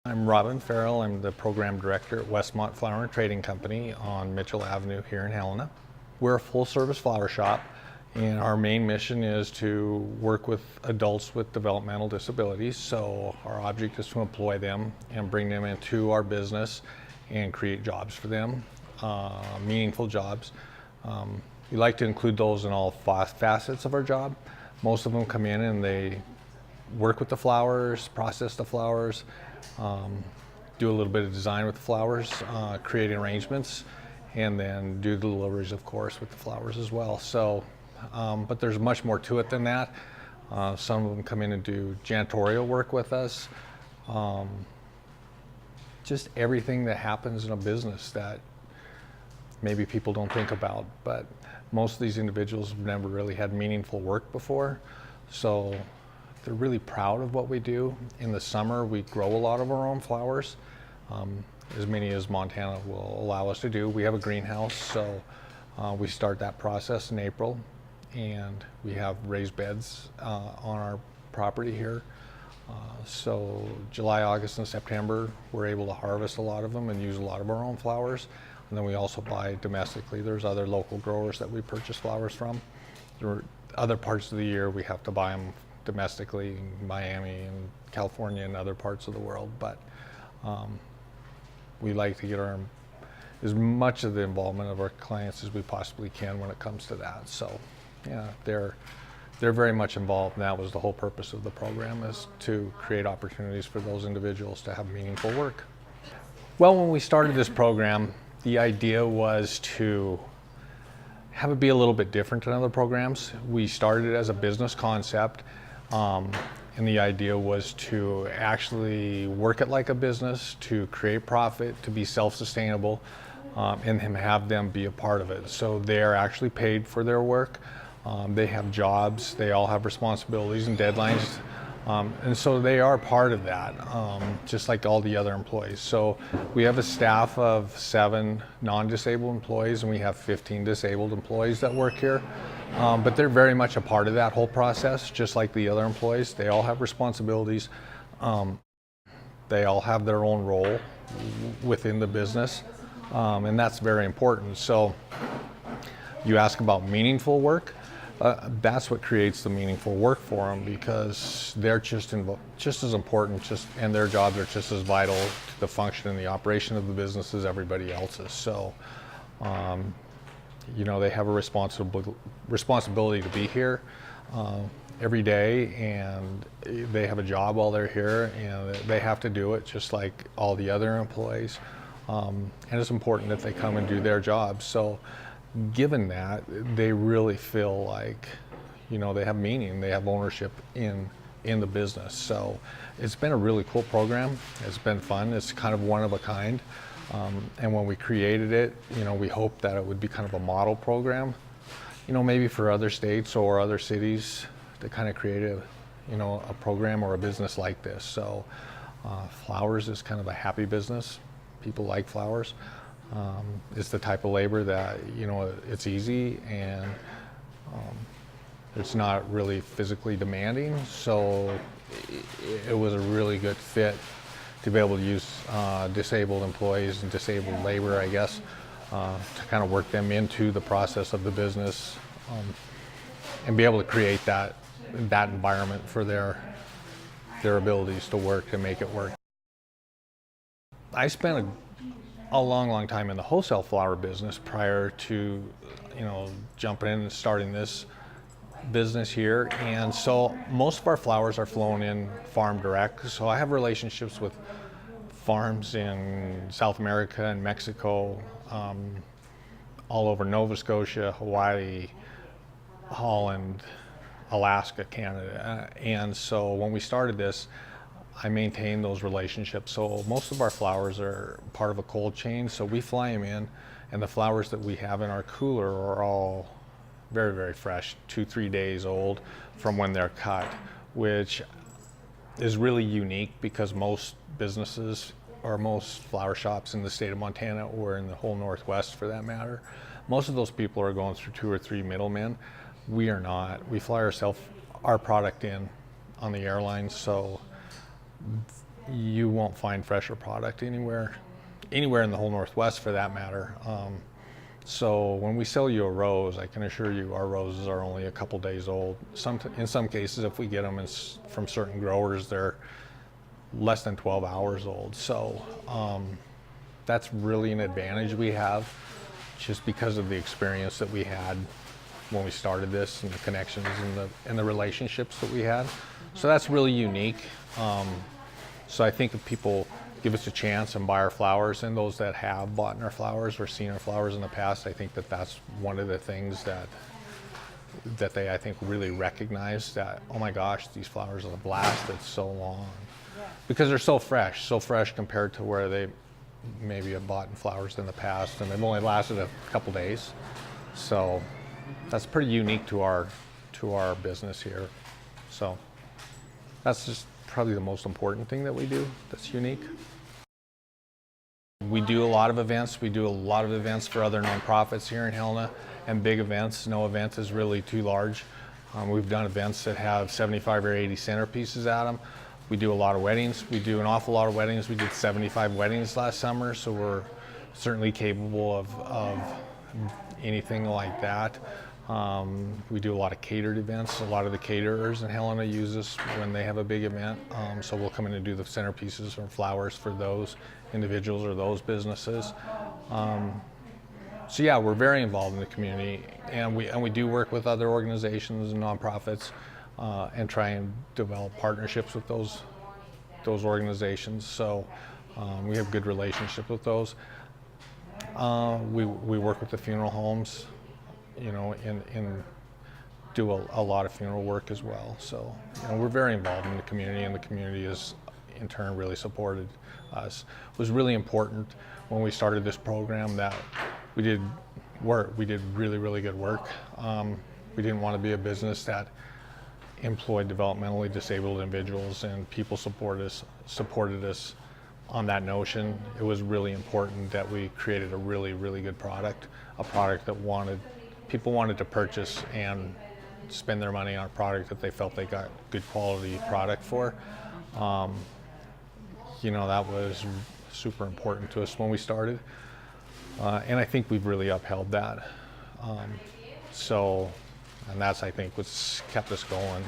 I'm Robin Farrell. I'm the program director at Westmont Flower and Trading Company on Mitchell Avenue here in Helena. We're a full-service flower shop, and our main mission is to work with adults with developmental disabilities. So our object is to employ them and bring them into our business and create jobs for them, meaningful jobs. We like to include those in all facets of our job. Most of them come in and they work with the flowers, process the flowers, do a little bit of design with the flowers, create arrangements, and then do the deliveries, of course, with the flowers as well. So, but there's much more to it than that. Some of them come in and do janitorial work with us. Just everything that happens in a business that maybe people don't think about, but most of these individuals have never really had meaningful work before. So they're really proud of what we do. In the summer, we grow a lot of our own flowers, as many as Montana will allow us to do. We have a greenhouse, so we start that process in April, and we have raised beds on our property here. So July, August, and September, we're able to harvest a lot of them and use a lot of our own flowers. And then we also buy domestically. There's other local growers that we purchase flowers from. There are other parts of the year we have to buy them domestically in Miami and California and other parts of the world, but we like to get as much of the involvement of our clients as we possibly can when it comes to that. So yeah, they're very much involved, and that was the whole purpose of the program, is to create opportunities for those individuals to have meaningful work. Well, when we started this program, the idea was to have it be a little bit different than other programs. We started as a business concept, and the idea was to actually work it like a business, to create profit, to be self-sustainable, and have them be a part of it. So they're actually paid for their work. They have jobs, they all have responsibilities and deadlines, and so they are part of that, just like all the other employees. So we have a staff of 7 non-disabled employees, and we have 15 disabled employees that work here. But they're very much a part of that whole process, just like the other employees. They all have responsibilities. They all have their own role within the business, and that's very important. So you ask about meaningful work. That's what creates the meaningful work for them, because they're just as important, and their jobs are just as vital to the function and the operation of the business as everybody else's. So, you know, they have a responsibility to be here every day, and they have a job while they're here, and they have to do it just like all the other employees. And it's important that they come and do their jobs. So, given that, they really feel like, you know, they have meaning, they have ownership in the business. So it's been a really cool program. It's been fun. It's kind of one of a kind. And when we created it, you know, we hoped that it would be kind of a model program, you know, maybe for other states or other cities to kind of create a program or a business like this. So flowers is kind of a happy business. People like flowers. It's the type of labor that, you know, it's easy, and it's not really physically demanding. So it was a really good fit to be able to use disabled employees and disabled labor, I guess, to kind of work them into the process of the business, and be able to create that environment for their abilities to work, to make it work. I spent a long time in the wholesale flower business prior to, you know, jumping in and starting this business here. And so most of our flowers are flown in farm direct. So I have relationships with farms in South America and Mexico, all over Nova Scotia, Hawaii, Holland, Alaska, Canada. And so when we started this, I maintain those relationships. So most of our flowers are part of a cold chain, so we fly them in, and the flowers that we have in our cooler are all very fresh, 2-3 days old from when they're cut, which is really unique, because most businesses, or most flower shops in the state of Montana, or in the whole Northwest for that matter, most of those people are going through 2 or 3 middlemen. We are not. We fly our product in on the airline, so you won't find fresher product anywhere in the whole Northwest for that matter. So when we sell you a rose, I can assure you our roses are only a couple days old. In some cases, if we get them from certain growers, they're less than 12 hours old. So that's really an advantage we have, just because of the experience that we had when we started this, and the connections and the relationships that we had. So that's really unique. So I think if people give us a chance and buy our flowers, and those that have bought our flowers or seen our flowers in the past, I think that that's one of the things that they, I think, really recognize, that, oh my gosh, these flowers have lasted so long. Yeah. Because they're so fresh compared to where they maybe have bought flowers in the past and they've only lasted a couple days. So that's pretty unique to our business here. So that's just probably the most important thing that we do that's unique. We do a lot of events. We do a lot of events for other nonprofits here in Helena, and big events. No event is really too large. We've done events that have 75 or 80 centerpieces at them. We do a lot of weddings. We do an awful lot of weddings. We did 75 weddings last summer, so we're certainly capable of anything like that. We do a lot of catered events. A lot of the caterers in Helena use us when they have a big event. So we'll come in and do the centerpieces or flowers for those individuals or those businesses. So yeah, we're very involved in the community, and we do work with other organizations and nonprofits, and try and develop partnerships with those organizations. So we have good relationships with those. We work with the funeral homes, you know, and do a lot of funeral work as well. So, you know, we're very involved in the community, and the community has in turn really supported us. It was really important when we started this program that we did work. We did really good work. We didn't want to be a business that employed developmentally disabled individuals, and people supported us on that notion. It was really important that we created a really good product, a product that people wanted to purchase and spend their money on a product that they felt they got good quality product for. You know, that was super important to us when we started, and I think we've really upheld that. And that's, I think, what's kept us going.